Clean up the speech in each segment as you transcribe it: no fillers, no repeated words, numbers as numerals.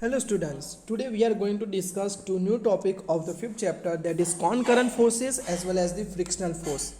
Hello students, today we are going to discuss two new topic of the fifth chapter, that is concurrent forces as well as the frictional force.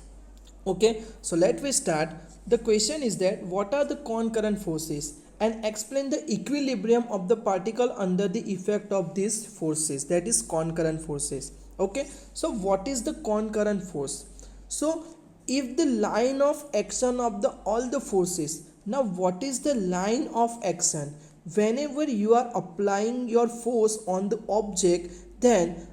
Okay, so let we start. The question is that what are the concurrent forces and explain the equilibrium of the particle under the effect of these forces, that is concurrent forces. Okay, so what is the concurrent force? So if the line of action of the all the forces, now what is the line of action? Whenever you are applying your force on the object, then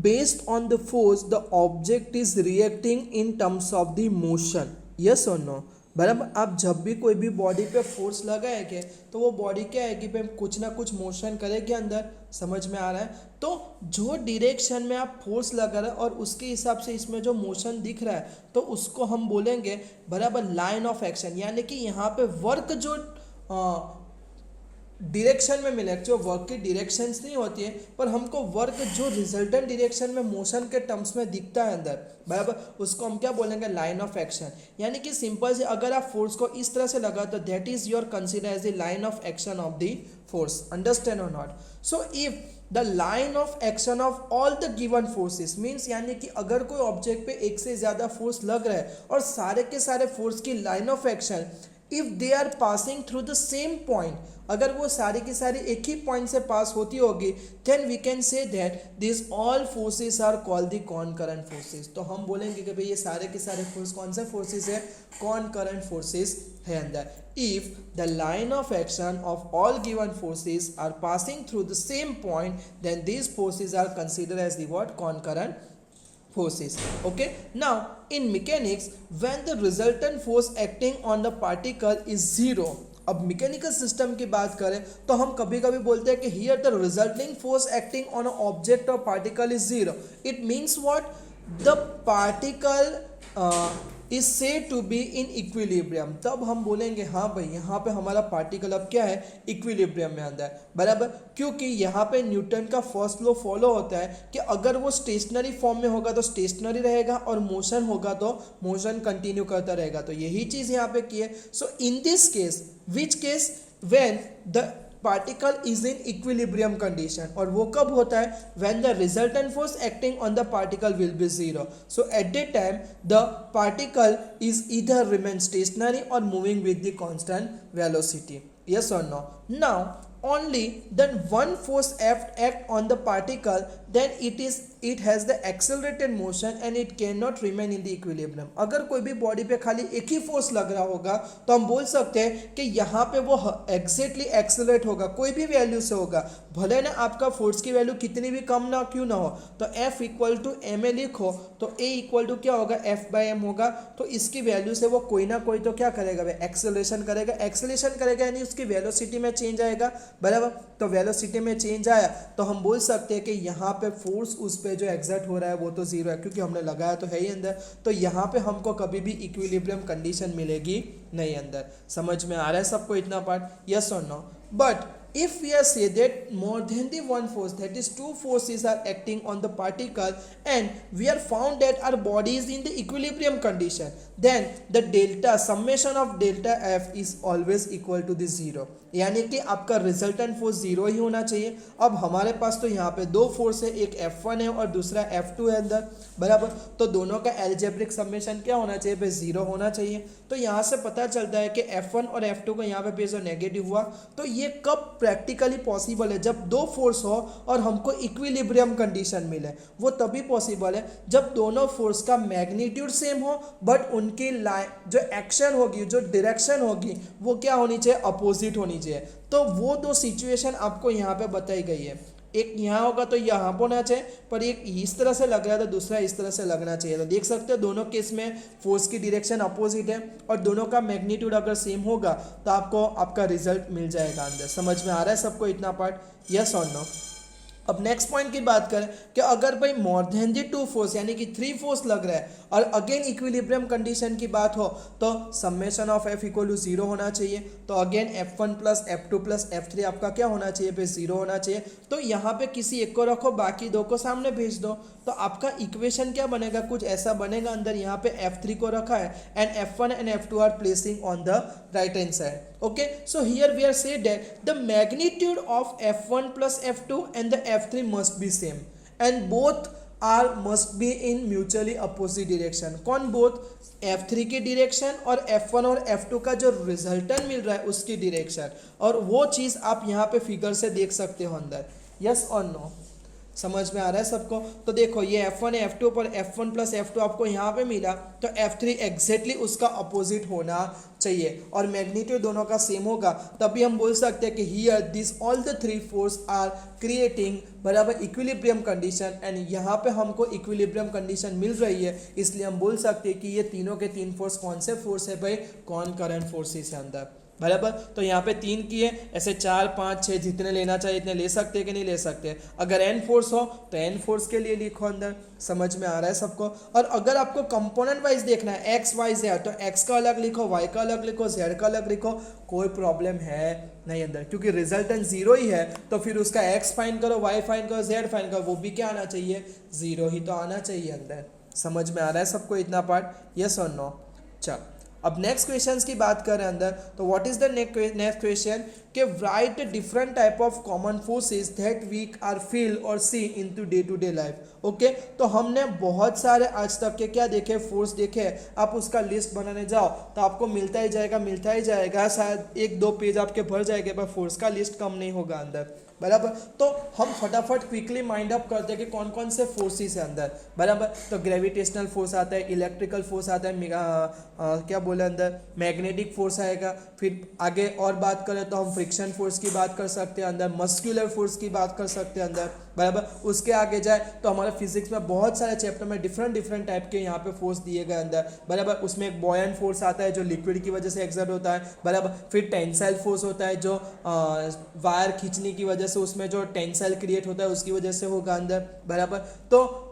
based on the force the object is reacting in terms of the motion. Yes or no? बराबर, आप जब भी कोई भी body पे force लगाएंगे तो वो बॉडी क्या है कि पे कुछ ना कुछ मोशन करेगी अंदर. समझ में आ रहा है? तो जो डायरेक्शन में आप फोर्स लगा रहे हैं और उसके हिसाब से इसमें जो मोशन दिख रहा है तो उसको हम बोलेंगे बराबर लाइन ऑफ एक्शन. यानी कि यहाँ पे वर्क जो डायरेक्शन में मिले, जो वर्क की डायरेक्शंस नहीं होती है पर हमको वर्क जो रिजल्टेंट डायरेक्शन में मोशन के टर्म्स में दिखता है अंदर, बराबर, उसको हम क्या बोलेंगे लाइन ऑफ एक्शन. यानी कि सिंपल से अगर आप फोर्स को इस तरह से लगा तो that is your consider as the line of action of the force. Understand or not? So if the line of action of all the given forces means, यानी कि अगर कोई ऑब्जेक्ट पे एक से ज़्यादा फोर्स लग रहा है और सारे के सारे फोर्स की line of action if they are passing through the same point, अगर वो सारी की सारी एक ही पॉइंट से पास होती होगी, then we can say that this all forces are called the concurrent forces. तो हम बोलेंगे कि भाई ये सारे के सारे फोर्स कौन से फोर्सेस है? कॉनकरेंट फोर्सेस है अंदर. If the line of action of all given forces are passing through the same point, then these forces are considered as the what? Concurrent forces. Okay, now in mechanics when the resultant force acting on the particle is zero, अब mechanical system की बात करें तो हम कभी कभी बोलते हैं कि here the resulting force acting on a object or particle is zero. It means what? The particle is said to be in equilibrium. तब हम बोलेंगे हाँ भाई यहाँ पे हमारा पार्टिकल अब क्या है? इक्विलिब्रियम में अंदर, बराबर. क्योंकि यहाँ पे न्यूटन का फर्स्ट लॉ फॉलो होता है कि अगर वो स्टेशनरी फॉर्म में होगा तो स्टेशनरी रहेगा और मोशन होगा तो मोशन कंटिन्यू करता रहेगा. तो यही चीज़ यहाँ पे की है. So in this case, which case? When the particle is in equilibrium condition. और वो कब होता है? when the resultant force acting on the particle will be zero. So at that time the particle is either remain stationary or moving with the constant velocity. Yes or no? Now only then one force act on the particle, then it has the accelerated motion and it cannot remain in the equilibrium. अगर कोई भी body पे खाली एक ही force लग रहा होगा तो हम बोल सकते हैं कि यहाँ पे वो एग्जैक्टली एक्सेलरेट होगा, कोई भी वैल्यू से होगा, भले ना आपका फोर्स की वैल्यू कितनी भी कम ना क्यों ना हो. तो F equal to M A लिखो तो A इक्वल टू क्या होगा? F बाई एम होगा. तो इसकी वैल्यू से वो कोई ना कोई तो क्या करेगा भाई? एक्सेलरेशन करेगा. एक्सेलरेशन करेगा यानी उसकी वेलोसिटी में चेंज आएगा, बराबर. तो वेलोसिटी में चेंज आया तो हम बोल सकते हैं कि यहाँ पे फोर्स उस पे जो एग्जर्ट हो रहा है वो तो जीरो है क्योंकि हमने लगाया तो है ही अंदर. तो यहाँ पे हमको कभी भी इक्विलिब्रियम कंडीशन मिलेगी नहीं अंदर. समझ में आ रहा है सबको इतना पार्ट? यस और no? But if we are say that more than the one force, that is two forces are acting on the particle and we are found that our body is in the equilibrium condition, then the delta summation of delta F is always equal to the zero. यानी कि आपका resultant force zero ही होना चाहिए. अब हमारे पास तो यहाँ पे दो फोर्स है, एक F1 है और दूसरा F2 है अंदर, बराबर. तो दोनों का एल्जेब्रिक समेशन क्या होना चाहिए? पे जीरो होना चाहिए. तो यहाँ से पता चलता है कि F1 और F2 को यहाँ पे बेस नेगेटिव हुआ. तो ये कब प्रैक्टिकली पॉसिबल है? जब दो फोर्स हो और हमको इक्विलिब्रियम कंडीशन मिले. वो तभी पॉसिबल है जब दोनों फोर्स का मैग्नीट्यूड सेम हो बट उनकी लाइन जो एक्शन होगी, जो डायरेक्शन होगी वो क्या होनी चाहिए? अपोजिट होनी चाहिए. तो वो दो सिचुएशन आपको यहाँ पे बताई गई है. एक यहाँ होगा तो यहाँ होना चाहिए, पर एक इस तरह से लग रहा है तो दूसरा इस तरह से लगना चाहिए. तो देख सकते हैं दोनों केस में फोर्स की डायरेक्शन अपोजिट है और दोनों का मैग्नीट्यूड अगर सेम होगा तो आपको आपका रिजल्ट मिल जाएगा अंदर. समझ में आ रहा है सबको इतना पार्ट? यस और नो? अब नेक्स्ट पॉइंट की बात करें कि अगर भाई more than the two force यानी कि थ्री फोर्स लग रहा है और अगेन इक्विलिब्रियम कंडीशन की बात हो तो summation of F equal to zero होना चाहिए। तो again F1 plus F2 plus F3 आपका क्या होना चाहिए पे जीरो होना चाहिए। तो यहाँ पे किसी एक को रखो बाकी दो को सामने भेज दो तो आपका इक्वेशन क्या बनेगा, कुछ ऐसा बनेगा। अंदर यहाँ पे F3 को रखा है and F1 and F2 are placing on the right hand side. Okay, so here we are said that the magnitude of F1 plus F2 and the F3 must be same and both are must be in mutually opposite direction। कौन both? F3 की direction और F1 और F2 का जो resultant मिल रहा है उसकी direction, और वो चीज़ आप यहाँ पे फिगर से देख सकते हो अंदर। yes और no, समझ में आ रहा है सबको? तो देखो ये F1 है F2 पर F1 प्लस F2 आपको यहाँ पे मिला तो F3 एग्जैक्टली उसका अपोजिट होना चाहिए और मैग्नीट्यूड दोनों का सेम होगा, तभी हम बोल सकते हैं कि here this all the three force are creating बराबर इक्विलिब्रियम कंडीशन एंड यहाँ पे हमको इक्विलिब्रियम कंडीशन मिल रही है, इसलिए हम बोल सकते हैं कि ये तीनों के तीन फोर्स कौन से फोर्स है भाई, कॉनकरेंट फोर्सेस है अंदर बराबर। तो यहाँ पे तीन किए, ऐसे 4 5 6 जितने लेना चाहिए इतने ले सकते हैं कि नहीं ले सकते। अगर n फोर्स हो तो n फोर्स के लिए लिखो अंदर, समझ में आ रहा है सबको। और अगर आपको कंपोनेंट वाइज देखना है x y z तो x का अलग लिखो, y का अलग लिखो, z का अलग लिखो, कोई प्रॉब्लम है नहीं अंदर, क्योंकि रिजल्टेंट जीरो ही है तो फिर उसका x फाइंड करो, y फाइंड करो, z फाइंड करो, वो भी क्या आना चाहिए, जीरो ही तो आना चाहिए अंदर। समझ में आ रहा है सबको इतना पार्ट, यस और नो। चल अब नेक्स्ट क्वेश्चंस की बात करें अंदर तो what is the next question कि write different type of common forces that we are feel or see into day to day life. Okay, तो हमने बहुत सारे आज तक के क्या देखे, फोर्स देखे, आप उसका लिस्ट बनाने जाओ तो आपको मिलता ही जाएगा, शायद 1-2 पेज आपके भर जाएंगे पर फोर्स का लिस्ट कम नहीं होगा अंदर बराबर। तो हम फटाफट क्विकली माइंड अप करते हैं कि कौन कौन से फोर्सेस है अंदर बराबर। तो ग्रेविटेशनल फोर्स आता है, इलेक्ट्रिकल फोर्स आता है, क्या बोले अंदर मैग्नेटिक फोर्स आएगा। फिर आगे और बात करें तो हम फ्रिक्शन फोर्स की बात कर सकते हैं अंदर, मस्कुलर फोर्स की बात कर सकते हैं अंदर बराबर। उसके आगे जाए तो हमारे फिजिक्स में बहुत सारे चैप्टर में डिफरेंट टाइप के यहाँ पे फोर्स दिए गए अंदर बराबर। उसमें एक बॉयन फोर्स आता है जो लिक्विड की वजह से एक्सर्ट होता है बराबर। फिर टेंसाइल फोर्स होता है जो वायर खींचने की वजह से उसमें जो टेंसाइल क्रिएट होता है उसकी वजह से होगा अंदर बराबर। तो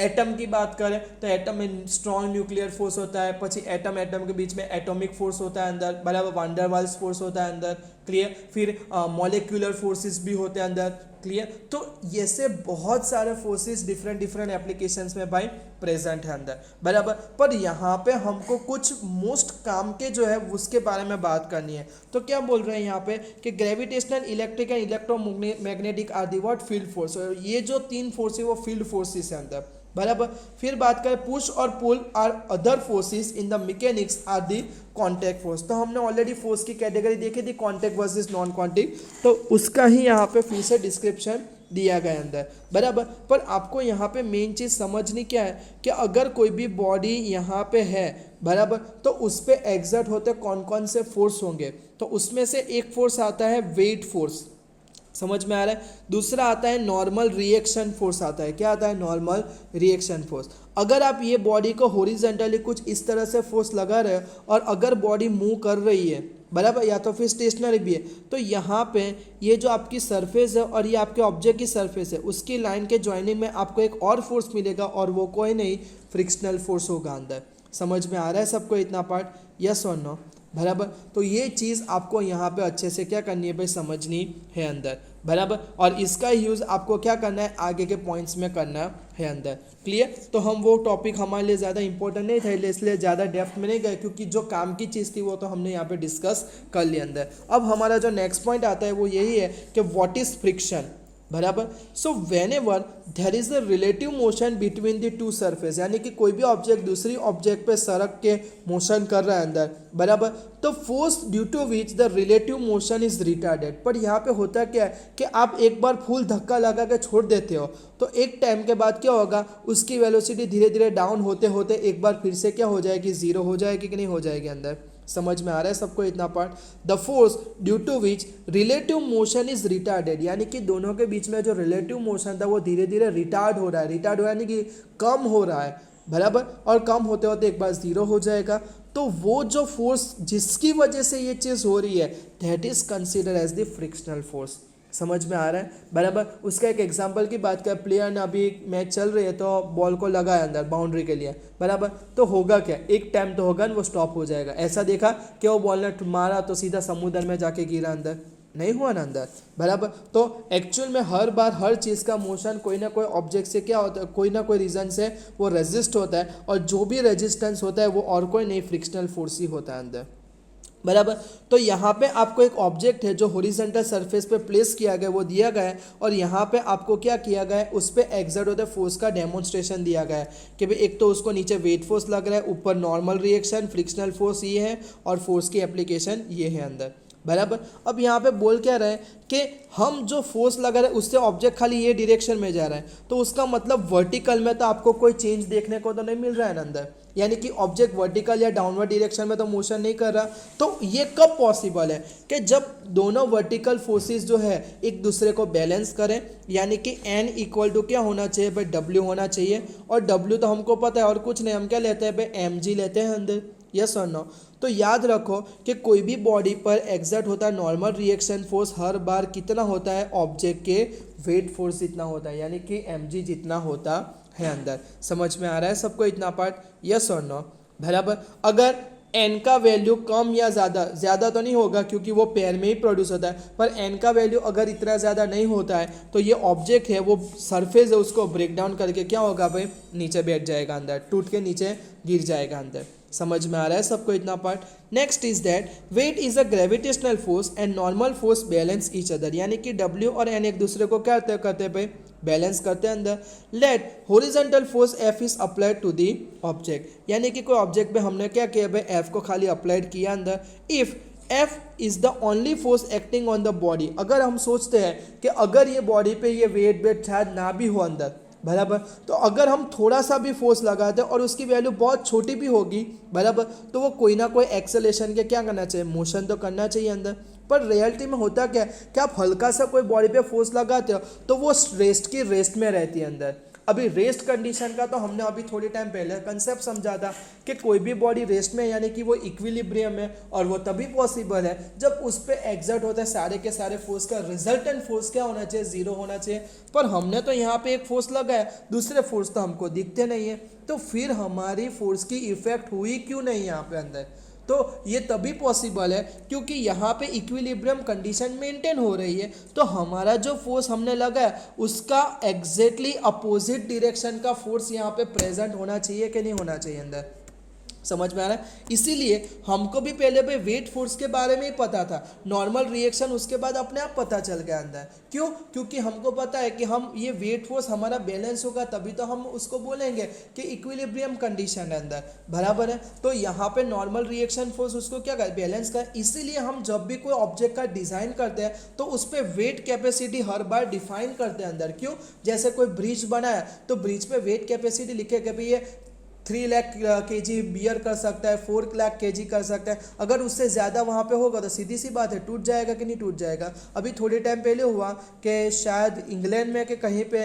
एटम की बात करें तो एटम में स्ट्रॉन्ग न्यूक्लियर फोर्स होता है, પછી एटम के बीच में एटॉमिक फोर्स होता है अंदर बराबर, वांडर वाल्स फोर्स होता है अंदर, क्लियर। फिर मॉलिक्यूलर फोर्सेस भी होते हैं अंदर, क्लियर। तो ये से बहुत सारे फोर्सेस डिफरेंट एप्लीकेशंस में भाई प्रेजेंट है अंदर बराबर। पर यहाँ पे हमको कुछ मोस्ट काम के जो है उसके बारे में बात करनी है। तो क्या बोल रहे हैं यहाँ पे कि gravitational, electric and electromagnetic are the what field force, ये जो तीन फोर्स है वो फील्ड फोर्सेस है अंदर बराबर। फिर बात करें push or pull are other forces in the mechanics are the contact force. तो हमने ऑलरेडी फोर्स की कैटेगरी देखी थी, कॉन्टैक्ट वर्सेस नॉन कॉन्टैक्ट, तो उसका ही यहाँ पे फिर से डिस्क्रिप्शन दिया गया अंदर बराबर। पर आपको यहाँ पे मेन चीज़ समझनी क्या है कि अगर कोई भी बॉडी यहाँ पे है बराबर तो उस पर एग्जर्ट होते कौन कौन से फोर्स होंगे। तो उसमें से एक फोर्स आता है वेट फोर्स, समझ में आ रहा है। दूसरा आता है नॉर्मल रिएक्शन फोर्स आता है, क्या आता है, नॉर्मल रिएक्शन फोर्स। अगर आप ये बॉडी को हॉरिजॉन्टली कुछ इस तरह से फोर्स लगा रहे हो और अगर बॉडी मूव कर रही है बराबर या तो फिर स्टेशनरी भी है तो यहाँ पे ये जो आपकी सरफेस है और ये आपके ऑब्जेक्ट की सरफेस है उसकी लाइन के ज्वाइनिंग में आपको एक और फोर्स मिलेगा और वो कोई नहीं, फ्रिक्शनल फोर्स होगा अंदर। समझ में आ रहा है सबको इतना पार्ट, यस और नो बराबर। तो ये चीज़ आपको यहाँ पे अच्छे से क्या करनी है भाई, समझनी है अंदर बराबर। और इसका यूज़ आपको क्या करना है, आगे के पॉइंट्स में करना है अंदर, क्लियर। तो हम वो टॉपिक हमारे लिए ज़्यादा इंपॉर्टेंट नहीं था इसलिए ज़्यादा डेप्थ में नहीं गए, क्योंकि जो काम की चीज़ थी वो तो हमने यहाँ पे डिस्कस कर लिया अंदर। अब हमारा जो नेक्स्ट पॉइंट आता है वो यही है कि व्हाट इज़ फ्रिक्शन बराबर। So whenever there is a relative motion between the two surface, यानी कि कोई भी ऑब्जेक्ट दूसरी ऑब्जेक्ट पे सरक के मोशन कर रहा है अंदर बराबर, तो force due to which the relative motion is retarded. पर यहाँ पे होता क्या है कि आप एक बार फुल धक्का लगा के छोड़ देते हो तो एक टाइम के बाद क्या होगा, उसकी वेलोसिटी धीरे धीरे डाउन होते होते एक बार फिर से क्या हो जाएगी, जीरो हो जाएगी कि नहीं हो जाएगी अंदर। समझ में आ रहा है सबको इतना part. The force due to which relative motion is retarded, यानी कि दोनों के बीच में जो रिलेटिव मोशन था वो धीरे धीरे रिटार्ड हो रहा है, रिटार्ड हो यानी कि कम हो रहा है बराबर, और कम होते होते एक बार जीरो हो जाएगा। तो वो जो फोर्स जिसकी वजह से ये चीज़ हो रही है that is consider as the frictional force. समझ में आ रहा है बराबर। उसका एक एग्जांपल की बात करें, प्लेयर ने अभी मैच चल रही है तो बॉल को लगाया अंदर बाउंड्री के लिए बराबर, तो होगा क्या, एक टाइम तो होगा ना वो स्टॉप हो जाएगा। ऐसा देखा कि वो बॉल ने मारा तो सीधा समुद्र में जाके गिरा अंदर, नहीं हुआ ना अंदर बराबर। तो एक्चुअल में हर बार हर चीज़ का मोशन कोई ना कोई ऑब्जेक्ट से क्या होता है, कोई ना कोई रीज़न से वो रेजिस्ट होता है, और जो भी रेजिस्टेंस होता है वो और कोई नहीं फ्रिक्शनल फोर्स ही होता है अंदर बराबर। तो यहाँ पे आपको एक ऑब्जेक्ट है जो हॉरिजॉन्टल सरफेस पे प्लेस किया गया वो दिया गया है, और यहाँ पे आपको क्या किया गया है, उस पर एक्सर्ट होते फोर्स का डेमोन्स्ट्रेशन दिया गया है कि भाई एक तो उसको नीचे वेट फोर्स लग रहा है, ऊपर नॉर्मल रिएक्शन फ्रिक्शनल फोर्स ये है, और फोर्स की एप्लीकेशन ये है अंदर बराबर। अब यहाँ पे बोल क्या रहे हैं कि हम जो फोर्स लगा रहे हैं उससे ऑब्जेक्ट खाली ये डायरेक्शन में जा रहा है, तो उसका मतलब वर्टिकल में तो आपको कोई चेंज देखने को तो नहीं मिल रहा है ना अंदर, यानी कि ऑब्जेक्ट वर्टिकल या डाउनवर्ड डायरेक्शन में तो मोशन नहीं कर रहा। तो ये कब पॉसिबल है कि जब दोनों वर्टिकल फोर्सेस जो है एक दूसरे को बैलेंस करें, यानी कि N इक्वल टू क्या होना चाहिए भाई, W होना चाहिए, और W तो हमको पता है और कुछ नहीं, हम क्या लेते हैं भाई mg लेते हैं अंदर, यस और नो। तो याद रखो कि कोई भी बॉडी पर एग्जर्ट होता है नॉर्मल रिएक्शन फोर्स हर बार कितना होता है, ऑब्जेक्ट के वेट फोर्स इतना होता है, यानी कि mg जितना होता है अंदर। समझ में आ रहा है सबको इतना पार्ट, यस और नो बराबर। अगर n का वैल्यू कम या ज़्यादा तो नहीं होगा क्योंकि वो पेयर में ही प्रोड्यूस होता है, पर n का वैल्यू अगर इतना ज़्यादा नहीं होता है तो ये ऑब्जेक्ट है वो सरफेस है उसको ब्रेक डाउन करके क्या होगा भाई, नीचे बैठ जाएगा अंदर, टूट के नीचे गिर जाएगा अंदर। समझ में आ रहा है सबको इतना part. Next is that weight is a gravitational force and normal force balance each other, यानी कि W और N एक दूसरे को क्या करते हैं भाई, बैलेंस करते हैं अंदर। Let horizontal force F is applied to the object, यानी कि कोई ऑब्जेक्ट पे हमने क्या किया भाई, F को खाली अप्लाइड किया अंदर। If F is the only force acting on the body, अगर हम सोचते हैं कि अगर ये बॉडी पे ये वेट शायद ना भी हो अंदर बराबर, तो अगर हम थोड़ा सा भी फोर्स लगाते हैं और उसकी वैल्यू बहुत छोटी भी होगी बराबर, तो वो कोई ना कोई एक्सेलेरेशन के क्या करना चाहिए, मोशन तो करना चाहिए अंदर। पर रियलिटी में होता क्या है कि आप हल्का सा कोई बॉडी पे फोर्स लगाते हो तो वो रेस्ट में रहती है अंदर। अभी रेस्ट कंडीशन का तो हमने अभी थोड़ी टाइम पहले कंसेप्ट समझा था कि कोई भी बॉडी रेस्ट में यानी कि वो इक्विलिब्रियम है, और वो तभी पॉसिबल है जब उस पर एग्जर्ट होता है सारे के सारे फोर्स का रिजल्टेंट फोर्स क्या होना चाहिए, जीरो होना चाहिए। पर हमने तो यहाँ पे एक फोर्स लगाया, दूसरे फोर्स तो हमको दिखते नहीं है, तो फिर हमारी फोर्स की इफेक्ट हुई क्यों नहीं यहाँ पे अंदर। तो ये तभी पॉसिबल है क्योंकि यहाँ पे इक्विलिब्रियम कंडीशन मेंटेन हो रही है, तो हमारा जो फोर्स हमने लगाया उसका एग्जैक्टली अपोजिट डायरेक्शन का फोर्स यहाँ पे प्रेजेंट होना चाहिए कि नहीं होना चाहिए अंदर। समझ में आ रहा है। इसीलिए हमको भी पहले पे वेट फोर्स के बारे में ही पता था, नॉर्मल रिएक्शन उसके बाद अपने आप पता चल गया अंदर। क्यों, क्योंकि हमको पता है कि हम ये वेट फोर्स हमारा बैलेंस होगा तभी तो हम उसको बोलेंगे कि इक्विलिब्रियम कंडीशन है अंदर बराबर है। तो यहाँ पे नॉर्मल रिएक्शन फोर्स उसको क्या कर बैलेंस कर, इसीलिए हम जब भी कोई ऑब्जेक्ट का डिजाइन करते हैं तो उस पर वेट कैपेसिटी हर बार डिफाइन करते हैं अंदर। क्यों, जैसे कोई ब्रिज बनाया तो ब्रिज पे वेट कैपेसिटी लिखे कि भाई ये 3 लाख kg बियर कर सकता है, 4 लाख kg कर सकता है। अगर उससे ज़्यादा वहाँ पे होगा तो सीधी सी बात है टूट जाएगा कि नहीं टूट जाएगा। अभी थोड़ी टाइम पहले हुआ कि शायद इंग्लैंड में कि कहीं पे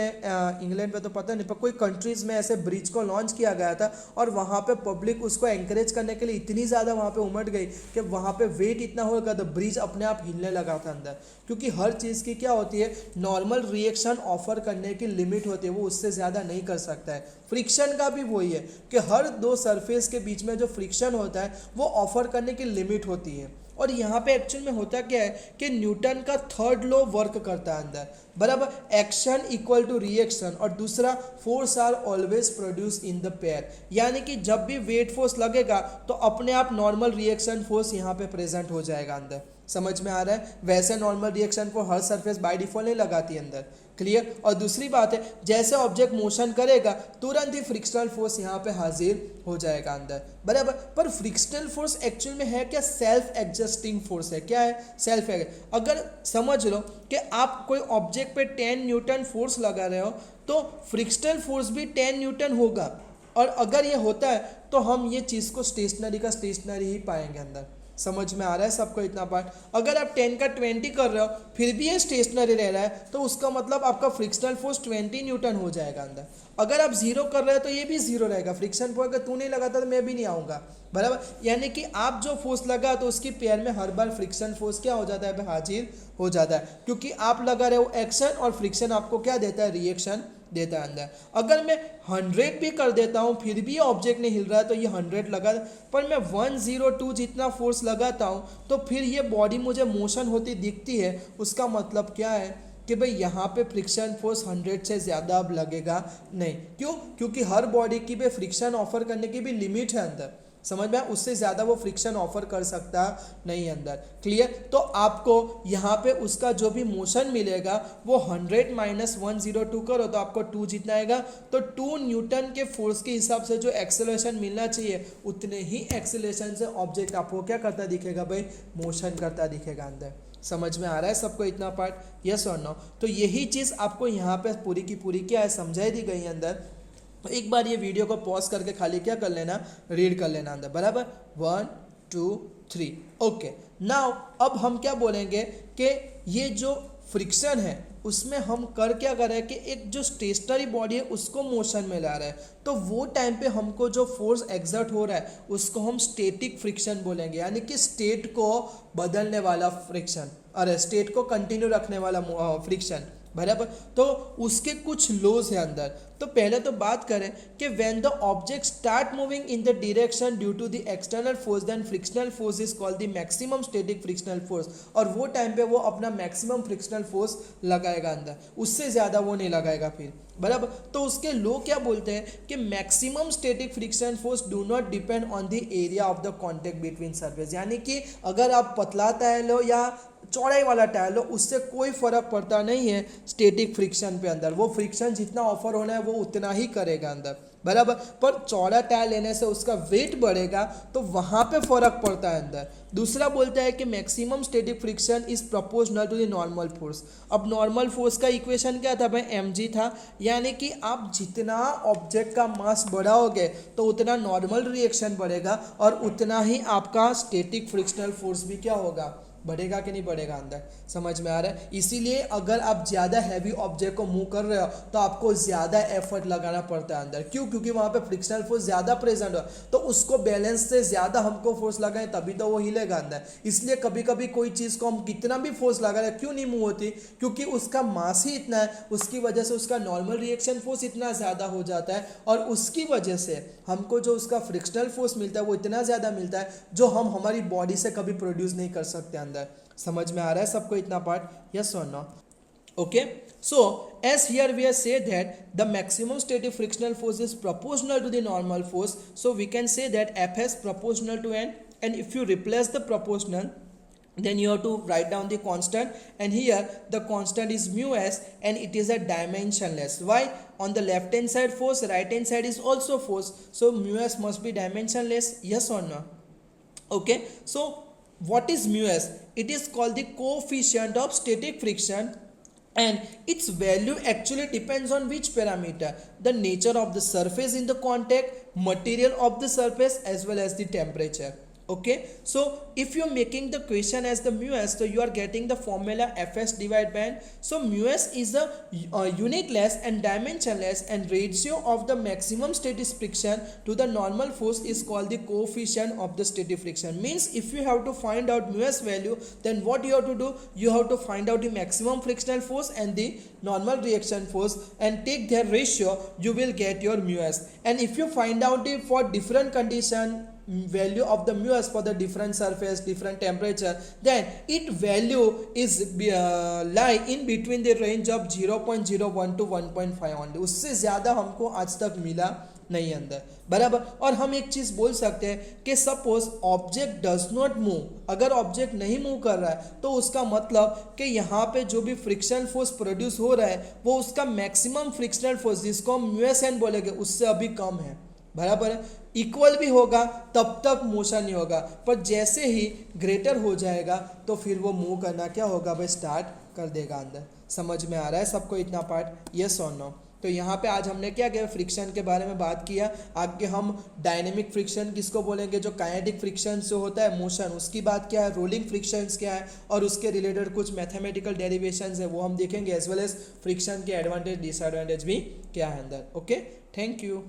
इंग्लैंड पे तो पता नहीं, पर कोई कंट्रीज़ में ऐसे ब्रिज को लॉन्च किया गया था, और वहाँ पे पब्लिक उसको एंकरेज करने के लिए इतनी ज़्यादा वहाँ पे उमड़ गई कि वहाँ पे वेट इतना होगा तो ब्रिज अपने आप हिलने लगा था अंदर। क्योंकि हर चीज़ की क्या होती है, नॉर्मल रिएक्शन ऑफर करने की लिमिट होती है, वो उससे ज़्यादा नहीं कर सकता है। फ्रिक्शन का भी वही है कि हर दो सरफेस के बीच में जो फ्रिक्शन होता है वो ऑफर करने की लिमिट होती है। और यहाँ पे एक्चुअल में होता क्या है कि न्यूटन का थर्ड लॉ वर्क करता है अंदर बराबर, एक्शन इक्वल टू रिएक्शन, और दूसरा force are always produce in the pair, यानी कि जब भी वेट फोर्स लगेगा तो अपने आप नॉर्मल रिएक्शन फोर्स यहाँ पे प्रेजेंट हो जाएगा अंदर। समझ में आ रहा है। वैसे नॉर्मल रिएक्शन को हर सरफेस बाय डिफॉल्ट नहीं लगाती अंदर, क्लियर। और दूसरी बात है, जैसे ऑब्जेक्ट मोशन करेगा तुरंत ही फ्रिक्शनल फोर्स यहाँ पे हाजिर हो जाएगा अंदर बराबर। पर फ्रिक्शनल फोर्स एक्चुअल में है क्या, सेल्फ एडजस्टिंग फोर्स है। क्या है, सेल्फ एडजस्ट। अगर समझ लो कि आप कोई ऑब्जेक्ट पे 10 न्यूटन फोर्स लगा रहे हो तो फ्रिक्शनल फोर्स भी 10 न्यूटन होगा, और अगर ये होता है तो हम ये चीज़ को स्टेशनरी का स्टेशनरी ही पाएंगे अंदर। समझ में आ रहा है सबको इतना पार्ट? अगर आप 10 का 20 कर रहे हो फिर भी ये स्टेशनरी रह रहा है तो उसका मतलब आपका फ्रिक्शनल फोर्स 20 न्यूटन हो जाएगा अंदर। अगर आप जीरो कर रहे हो तो ये भी जीरो रहेगा, फ्रिक्शन फोर्स अगर तू नहीं लगाता तो मैं भी नहीं आऊँगा, बराबर। यानी कि आप जो फोर्स लगा तो उसकी पेयर में हर बार फ्रिक्शन फोर्स क्या हो जाता है, हाजिर हो जाता है, क्योंकि आप लगा रहे हो एक्शन और फ्रिक्शन आपको क्या देता है, रिएक्शन देता है अंदर। अगर मैं 100 भी कर देता हूँ फिर भी ऑब्जेक्ट नहीं हिल रहा है तो ये 100 लगा, पर मैं 102 जितना फोर्स लगाता हूँ तो फिर ये बॉडी मुझे मोशन होती दिखती है। उसका मतलब क्या है कि भाई यहाँ पे फ्रिक्शन फोर्स 100 से ज़्यादा अब लगेगा नहीं। क्यों? क्योंकि हर बॉडी की भी फ्रिक्शन ऑफर करने की भी लिमिट है अंदर, समझ में? उससे ज़्यादा वो फ्रिक्शन ऑफर कर सकता नहीं अंदर। क्लियर? तो आपको यहाँ पे उसका जो भी मोशन मिलेगा वो 100 माइनस 102 करो तो आपको 2 जितना आएगा। तो 2 न्यूटन के फोर्स के हिसाब से जो एक्सेलरेशन मिलना चाहिए उतने ही एक्सेलरेशन से ऑब्जेक्ट आपको क्या करता दिखेगा भाई, मोशन करता दिखेगा अंदर। समझ में आ रहा है सबको इतना पार्ट? यस और नो? तो यही चीज़ आपको यहाँ पे पूरी की पूरी क्या है, समझाई दी गई अंदर। तो एक बार ये वीडियो को पॉज करके खाली क्या कर लेना, रीड कर लेना अंदर, बराबर। 1 2 3 ओके। नाउ अब हम क्या बोलेंगे कि ये जो फ्रिक्शन है उसमें हम कर क्या कर रहे हैं कि एक जो स्टेशनरी बॉडी है उसको मोशन में ला रहे हैं, तो वो टाइम पे हमको जो फोर्स एग्जर्ट हो रहा है उसको हम स्टेटिक फ्रिक्शन बोलेंगे, यानी कि स्टेट को बदलने वाला फ्रिक्शन, अरे स्टेट को कंटिन्यू रखने वाला फ्रिक्शन, बराबर। तो उसके कुछ लॉज है अंदर। तो पहले तो बात करें कि when the object start moving in the direction due to the external force then frictional force is called the maximum static frictional force. और वो टाइम पे वो अपना मैक्सिमम फ्रिक्शनल फोर्स लगाएगा अंदर, उससे ज़्यादा वो नहीं लगाएगा फिर, बराबर। तो उसके लोग क्या बोलते हैं कि maximum static friction force do not depend on the area of the contact between surface, यानी कि अगर आप पतला टायर लो या चौड़ाई वाला टायर लो उससे कोई फर्क पड़ता नहीं है स्टैटिक फ्रिक्शन पे अंदर। वो फ्रिक्शन जितना ऑफर होना है वो उतना ही करेगा अंदर, बराबर। पर चौड़ा टायर लेने से उसका वेट बढ़ेगा तो वहाँ पे फर्क पड़ता है अंदर। दूसरा बोलता है कि maximum static friction is proportional to the normal force. अब नॉर्मल फोर्स का इक्वेशन क्या था भाई, mg था, यानी कि आप जितना ऑब्जेक्ट का मास बढ़ाओगे तो उतना नॉर्मल रिएक्शन बढ़ेगा और उतना ही आपका स्टैटिक फ्रिक्शनल फोर्स भी क्या होगा, बढ़ेगा कि नहीं बढ़ेगा अंदर। समझ में आ रहा है? इसीलिए अगर आप ज़्यादा हैवी ऑब्जेक्ट को मूव कर रहे हो तो आपको ज़्यादा एफर्ट लगाना पड़ता है अंदर। क्यों? क्योंकि वहाँ पे फ्रिक्शनल फोर्स ज़्यादा प्रेजेंट हो, तो उसको बैलेंस से ज़्यादा हमको फोर्स लगाएं तभी तो वो हिलेगा अंदर। इसलिए कभी कभी कोई चीज़ को हम कितना भी फोर्स लगा रहे क्यों नहीं मूव होती, क्योंकि उसका मास ही इतना है, उसकी वजह से उसका नॉर्मल रिएक्शन फोर्स इतना ज़्यादा हो जाता है और उसकी वजह से हमको जो उसका फ्रिक्शनल फोर्स मिलता है वो इतना ज़्यादा मिलता है जो हम हमारी बॉडी से कभी प्रोड्यूस नहीं कर सकते अंदर। समझ में आ रहा है सबको इतना पार्ट? यस और no? okay, so as here we are say that the maximum static frictional force is proportional to the normal force, so we can say that Fs proportional to n, and if you replace the proportional then you have to write down the constant, and here the constant is mu s and it is a dimensionless. Why? On the left hand side force, right hand side is also force, so mu s must be dimensionless. Yes or no? Okay, so what is mu s? It is called the coefficient of static friction, and its value actually depends on which parameter? The nature of the surface in the contact, material of the surface, as well as the temperature. Okay, so if you are making the question as the mu s, so you are getting the formula Fs divided by n. So mu s is a unitless and dimensionless, and ratio of the maximum static friction to the normal force is called the coefficient of the static friction. Means if you have to find out mu s value, then what you have to do, you have to find out the maximum frictional force and the normal reaction force and take their ratio, you will get your mu s. And if you find out the for different condition value of the mu s for the different surface, different temperature, then it value is lie in between the range of 0.01 to 1.5 only. उससे ज़्यादा हमको आज तक मिला नहीं अंदर, बराबर। और हम एक चीज़ बोल सकते हैं कि suppose object does not move, अगर ऑब्जेक्ट नहीं मूव कर रहा है तो उसका मतलब कि यहाँ पे जो भी फ्रिक्शनल फोर्स प्रोड्यूस हो रहा है वो उसका मैक्सिमम फ्रिक्शनल फोर्स जिसको हम mu s n बोलेंगे उससे अभी कम है, बराबर है। इक्वल भी होगा तब तक मोशन नहीं होगा, पर जैसे ही ग्रेटर हो जाएगा तो फिर वो मूव करना क्या होगा भाई, स्टार्ट कर देगा अंदर। समझ में आ रहा है सबको इतना पार्ट? यस और नो? तो यहाँ पे आज हमने क्या किया, फ्रिक्शन के बारे में बात किया। आगे हम डायनेमिक फ्रिक्शन किसको बोलेंगे, जो काइनेटिक फ्रिक्शन जो होता है मोशन, उसकी बात क्या है, रोलिंग फ्रिक्शंस क्या है, और उसके रिलेटेड कुछ मैथमेटिकल डेरिवेशंस है वो हम देखेंगे, एज वेल एज फ्रिक्शन के एडवांटेज डिसएडवांटेज भी क्या है अंदर। Okay, thank you.